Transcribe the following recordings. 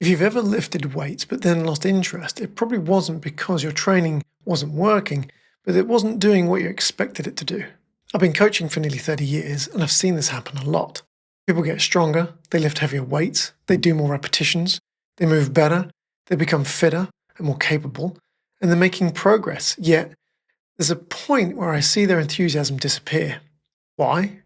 If you've ever lifted weights but then lost interest, it probably wasn't because your training wasn't working, but it wasn't doing what you expected it to do. I've been coaching for nearly 30 years and I've seen this happen a lot. People get stronger, they lift heavier weights, they do more repetitions, they move better, they become fitter and more capable, and they're making progress. Yet, there's a point where I see their enthusiasm disappear. Why?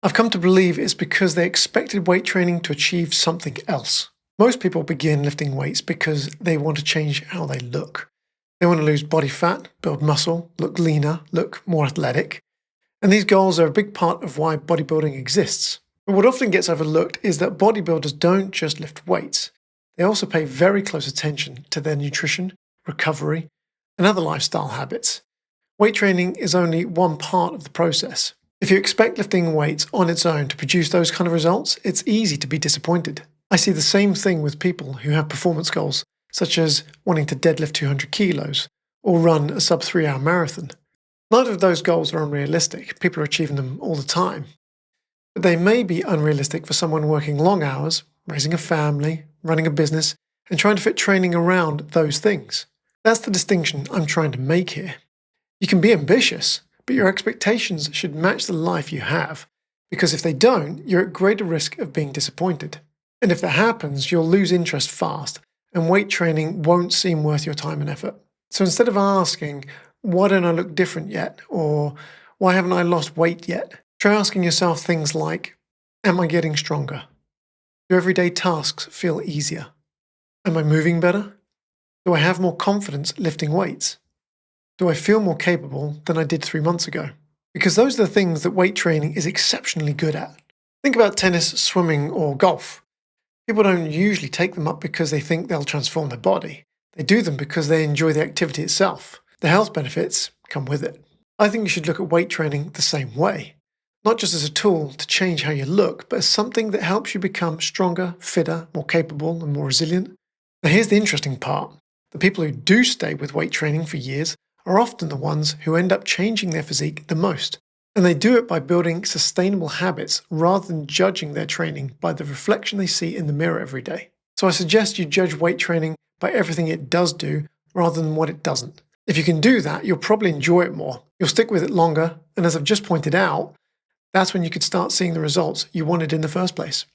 I've come to believe it's because they expected weight training to achieve something else. Most people begin lifting weights because they want to change how they look. They want to lose body fat, build muscle, look leaner, look more athletic. And these goals are a big part of why bodybuilding exists. But what often gets overlooked is that bodybuilders don't just lift weights. They also pay very close attention to their nutrition, recovery, and other lifestyle habits. Weight training is only one part of the process. If you expect lifting weights on its own to produce those kind of results, it's easy to be disappointed. I see the same thing with people who have performance goals, such as wanting to deadlift 200 kilos or run a sub 3-hour marathon. Neither of those goals are unrealistic. People are achieving them all the time. But they may be unrealistic for someone working long hours, raising a family, running a business, and trying to fit training around those things. That's the distinction I'm trying to make here. You can be ambitious, but your expectations should match the life you have, because if they don't, you're at greater risk of being disappointed. And if that happens, you'll lose interest fast, and weight training won't seem worth your time and effort. So instead of asking, why don't I look different yet? Or why haven't I lost weight yet? Try asking yourself things like, am I getting stronger? Do everyday tasks feel easier? Am I moving better? Do I have more confidence lifting weights? Do I feel more capable than I did 3 months ago? Because those are the things that weight training is exceptionally good at. Think about tennis, swimming, or golf. People don't usually take them up because they think they'll transform their body. They do them because they enjoy the activity itself. The health benefits come with it. I think you should look at weight training the same way. Not just as a tool to change how you look, but as something that helps you become stronger, fitter, more capable, and more resilient. Now here's the interesting part. The people who do stay with weight training for years are often the ones who end up changing their physique the most. And they do it by building sustainable habits rather than judging their training by the reflection they see in the mirror every day. So I suggest you judge weight training by everything it does do rather than what it doesn't. If you can do that, you'll probably enjoy it more. You'll stick with it longer, and as I've just pointed out, that's when you could start seeing the results you wanted in the first place.